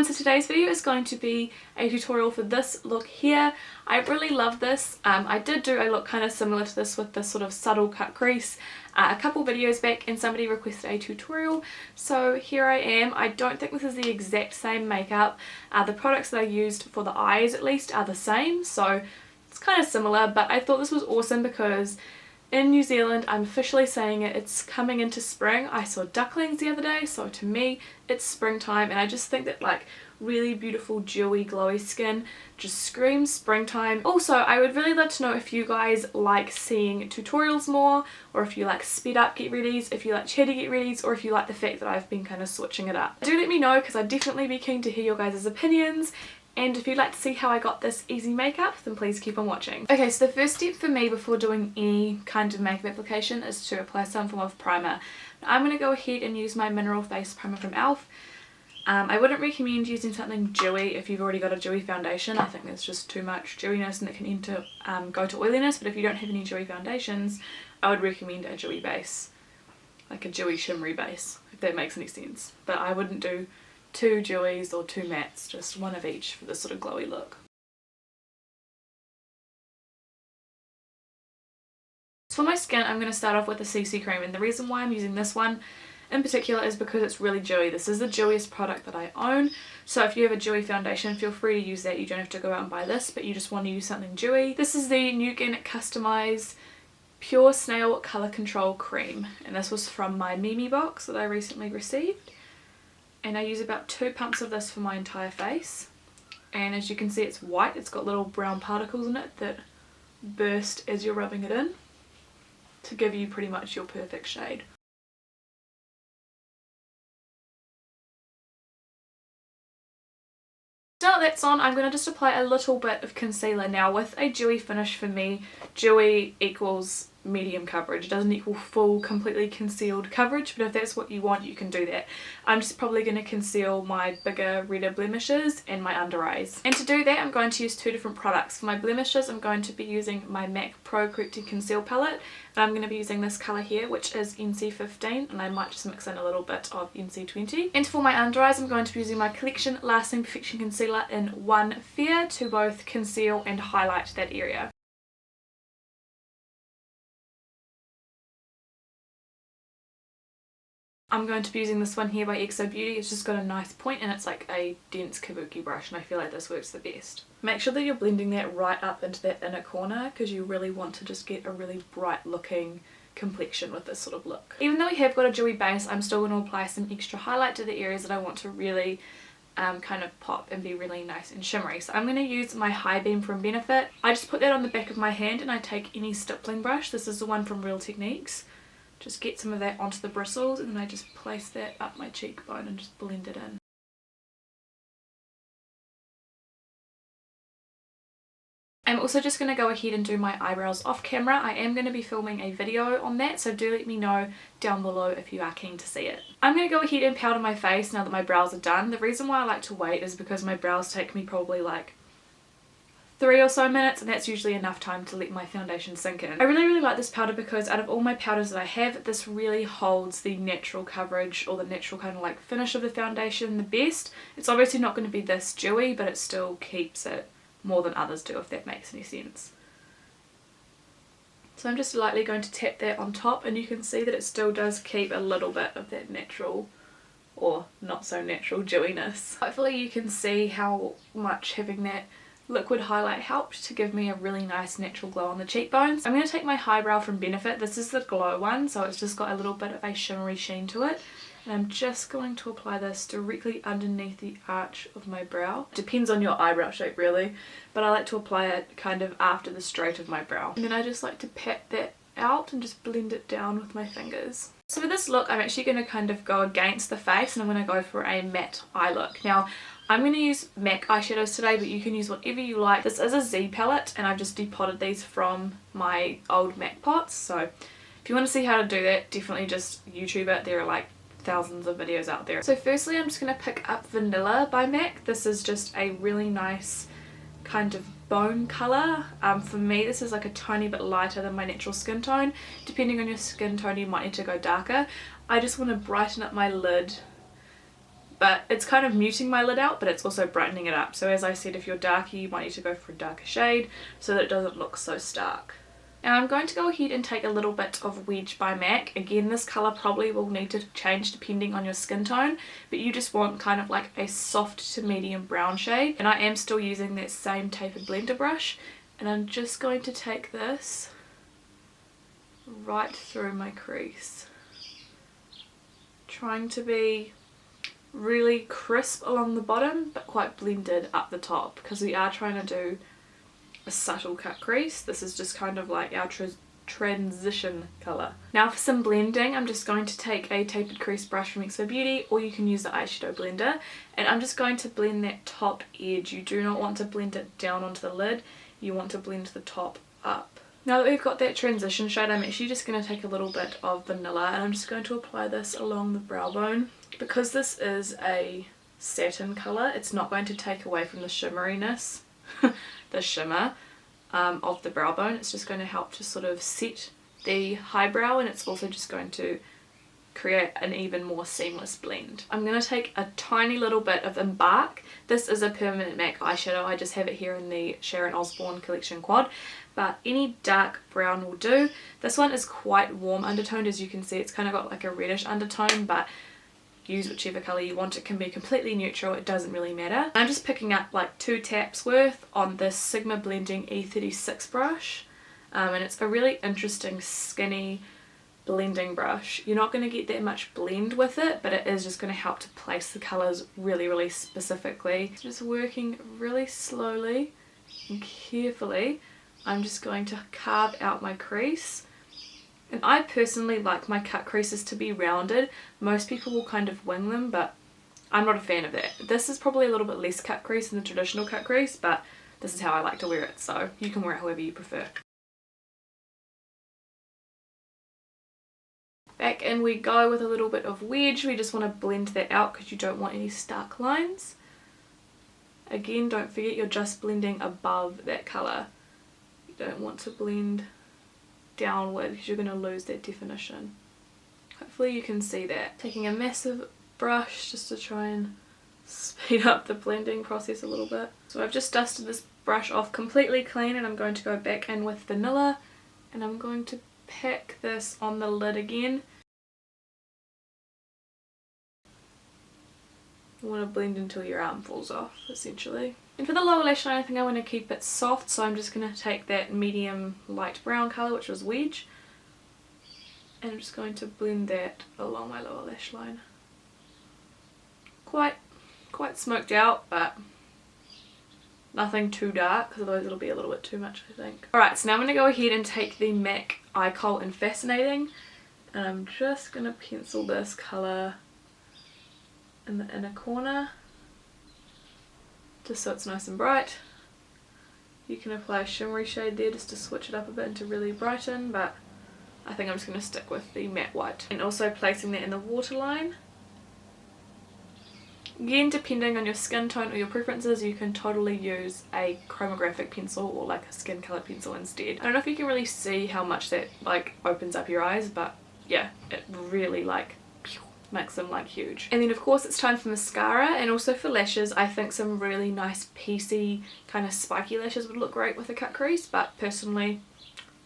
So today's video is going to be a tutorial for this look here. I really love this. I did do a look kind of similar to this with this sort of subtle cut crease a couple videos back, and somebody requested a tutorial, so here I am. I don't think this is the exact same makeup. The products that I used for the eyes at least are the same, so it's kind of similar, but I thought this was awesome because in New Zealand, I'm officially saying it, it's coming into spring. I saw ducklings the other day, so to me it's springtime, and I just think that like really beautiful dewy glowy skin just screams springtime. Also, I would really love to know if you guys like seeing tutorials more, or if you like speed up get readies, if you like chatty get readies, or if you like the fact that I've been kind of switching it up. Do let me know because I'd definitely be keen to hear your guys' opinions. And if you'd like to see how I got this easy makeup, then please keep on watching. Okay, so the first step for me before doing any kind of makeup application is to apply some form of primer. Now, I'm going to go ahead and use my Mineral Face Primer from e.l.f. I wouldn't recommend using something dewy if you've already got a dewy foundation. I think there's just too much dewiness and it can end to go to oiliness, but if you don't have any dewy foundations, I would recommend a dewy base. Like a dewy shimmery base, if that makes any sense. But I wouldn't do 2 dewies or 2 mattes, just one of each for this sort of glowy look. So for my skin, I'm going to start off with a CC cream, and the reason why I'm using this one in particular is because it's really dewy. This is the dewiest product that I own, so if you have a dewy foundation, feel free to use that. You don't have to go out and buy this, but you just want to use something dewy. This is the Nuganic Customized Pure Snail Colour Control Cream, and this was from my Mimi box that I recently received. And I use about 2 pumps of this for my entire face, and as you can see it's white. It's got little brown particles in it that burst as you're rubbing it in to give you pretty much your perfect shade. Now that that's on, I'm going to just apply a little bit of concealer. Now with a dewy finish, for me, dewy equals medium coverage. It doesn't equal full completely concealed coverage, but if that's what you want, you can do that. I'm just probably going to conceal my bigger redder blemishes and my under eyes, and to do that I'm going to use 2 different products. For my blemishes I'm going to be using my MAC Pro Correcting Conceal palette, and I'm going to be using this colour here, which is NC15, and I might just mix in a little bit of NC20. And for my under eyes I'm going to be using my Collection Lasting Perfection Concealer in 1 Fair to both conceal and highlight that area. I'm going to be using this one here by XOBeauty. It's just got a nice point and it's like a dense Kabuki brush, and I feel like this works the best. Make sure that you're blending that right up into that inner corner because you really want to just get a really bright looking complexion with this sort of look. Even though we have got a dewy base, I'm still going to apply some extra highlight to the areas that I want to really kind of pop and be really nice and shimmery. So I'm going to use my High Beam from Benefit. I just put that on the back of my hand and I take any stippling brush. This is the one from Real Techniques. Just get some of that onto the bristles, and then I just place that up my cheekbone and just blend it in. I'm also just going to go ahead and do my eyebrows off camera. I am going to be filming a video on that, so do let me know down below if you are keen to see it. I'm going to go ahead and powder my face now that my brows are done. The reason why I like to wait is because my brows take me probably like 3 or so minutes, and that's usually enough time to let my foundation sink in. I really like this powder because out of all my powders that I have, this really holds the natural coverage or the natural kind of like finish of the foundation the best. It's obviously not going to be this dewy, but it still keeps it more than others do, if that makes any sense. So I'm just lightly going to tap that on top, and you can see that it still does keep a little bit of that natural or not so natural dewiness. Hopefully you can see how much having that liquid highlight helped to give me a really nice natural glow on the cheekbones. I'm going to take my Highbrow from Benefit. This is the glow one, so it's just got a little bit of a shimmery sheen to it. And I'm just going to apply this directly underneath the arch of my brow. Depends on your eyebrow shape really, but I like to apply it kind of after the straight of my brow. And then I just like to pat that out and just blend it down with my fingers. So for this look I'm actually going to kind of go against the face, and I'm going to go for a matte eye look. Now I'm going to use MAC eyeshadows today, but you can use whatever you like. This is a Z palette and I've just depotted these from my old MAC pots, so if you want to see how to do that, definitely just YouTube it. There are like thousands of videos out there. So firstly I'm just going to pick up Vanilla by MAC. This is just a really nice kind of bone colour. For me this is like a tiny bit lighter than my natural skin tone. Depending on your skin tone you might need to go darker. I just want to brighten up my lid but it's kind of muting my lid out, but it's also brightening it up. So as I said, if you're darker, you might need to go for a darker shade so that it doesn't look so stark. Now I'm going to go ahead and take a little bit of Wedge by MAC. Again, this colour probably will need to change depending on your skin tone, but you just want kind of like a soft to medium brown shade. And I am still using that same tapered blender brush, and I'm just going to take this right through my crease, trying to be really crisp along the bottom but quite blended up the top, because we are trying to do a subtle cut crease. This is just kind of like our transition colour. Now for some blending, I'm just going to take a tapered crease brush from XOBeauty, or you can use the eyeshadow blender, and I'm just going to blend that top edge. You do not want to blend it down onto the lid, you want to blend the top up. Now that we've got that transition shade, I'm actually just going to take a little bit of vanilla and I'm just going to apply this along the brow bone. Because this is a satin colour, it's not going to take away from the shimmeriness, the shimmer of the brow bone. It's just going to help to sort of set the highbrow, and it's also just going to create an even more seamless blend. I'm going to take a tiny little bit of Embark. This is a permanent MAC eyeshadow. I just have it here in the Sharon Osbourne collection quad, but any dark brown will do. This one is quite warm undertoned. As you can see, it's kind of got like a reddish undertone, but use whichever colour you want. It can be completely neutral, it doesn't really matter. I'm just picking up like 2 taps worth on this Sigma Blending E36 brush, and it's a really interesting skinny blending brush. You're not going to get that much blend with it, but it is just going to help to place the colours really specifically. Just working really slowly and carefully, I'm just going to carve out my crease. And I personally like my cut creases to be rounded. Most people will kind of wing them, but I'm not a fan of that. This is probably a little bit less cut crease than the traditional cut crease, but this is how I like to wear it, so you can wear it however you prefer. Back in we go with a little bit of Wedge. We just want to blend that out because you don't want any stark lines. Again, don't forget you're just blending above that colour. You don't want to blend downward because you're going to lose that definition. Hopefully you can see that. Taking a massive brush just to try and speed up the blending process a little bit. So I've just dusted this brush off completely clean, and I'm going to go back in with vanilla, and I'm going to pack this on the lid again. You want to blend until your arm falls off, essentially. And for the lower lash line, I think I want to keep it soft, so I'm just going to take that medium light brown colour, which was Wedge, and I'm just going to blend that along my lower lash line. Quite smoked out, but nothing too dark, because otherwise it'll be a little bit too much, I think. Alright, so now I'm going to go ahead and take the MAC Eye Kohl Fascinating, and I'm just going to pencil this colour in the inner corner, just so it's nice and bright. You can apply a shimmery shade there just to switch it up a bit and to really brighten, but I think I'm just going to stick with the matte white. And also placing that in the waterline. Again, depending on your skin tone or your preferences, you can totally use a chromographic pencil or like a skin coloured pencil instead. I don't know if you can really see how much that like opens up your eyes, but yeah, it really like makes them like huge. And then of course it's time for mascara, and also for lashes. I think some really nice piecey kind of spiky lashes would look great with a cut crease, but personally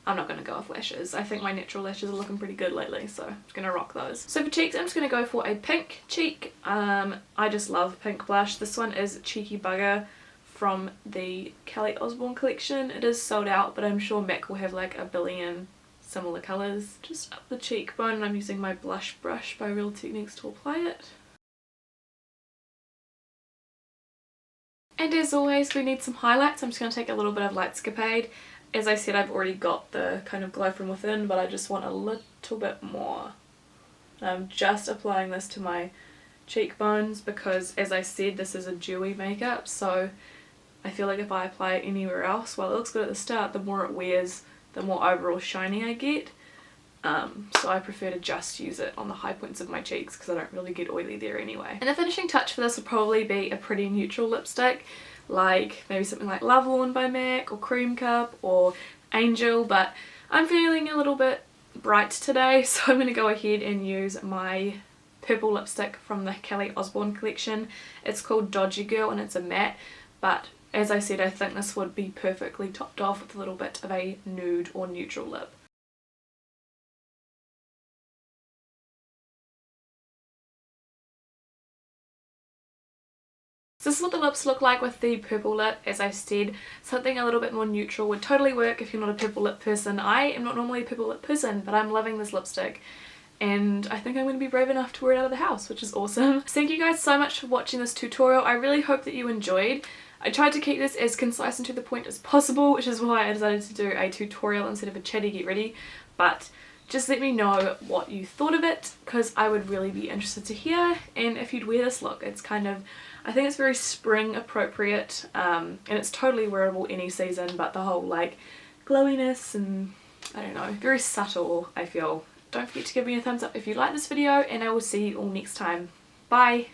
I'm not going to go with lashes. I think my natural lashes are looking pretty good lately, so I'm just going to rock those. So for cheeks, I'm just going to go for a pink cheek. I just love pink blush. This one is Cheeky Bugger from the Kelly Osbourne collection. It is sold out, but I'm sure MAC will have like a billion similar colours. Just up the cheekbone, and I'm using my blush brush by Real Techniques to apply it. And as always, we need some highlights. I'm just going to take a little bit of Lightscapade. As I said, I've already got the kind of glow from within, but I just want a little bit more. I'm just applying this to my cheekbones because, as I said, this is a dewy makeup, so I feel like if I apply it anywhere else, while it looks good at the start, the more it wears, the more overall shiny I get. So I prefer to just use it on the high points of my cheeks because I don't really get oily there anyway. And the finishing touch for this would probably be a pretty neutral lipstick, like maybe something like Lovelorn by MAC or Cream Cup or Angel, but I'm feeling a little bit bright today, so I'm going to go ahead and use my purple lipstick from the Kelly Osbourne collection. It's called Dodgy Girl and it's a matte, but as I said, I think this would be perfectly topped off with a little bit of a nude or neutral lip. So this is what the lips look like with the purple lip. As I said, something a little bit more neutral would totally work if you're not a purple lip person. I am not normally a purple lip person, but I'm loving this lipstick. And I think I'm going to be brave enough to wear it out of the house, which is awesome. Thank you guys so much for watching this tutorial. I really hope that you enjoyed. I tried to keep this as concise and to the point as possible, which is why I decided to do a tutorial instead of a chatty get ready. But just let me know what you thought of it, because I would really be interested to hear. And if you'd wear this look, it's kind of, I think it's very spring appropriate, and it's totally wearable any season, but the whole like glowiness and I don't know, very subtle I feel. Don't forget to give me a thumbs up if you like this video, and I will see you all next time. Bye!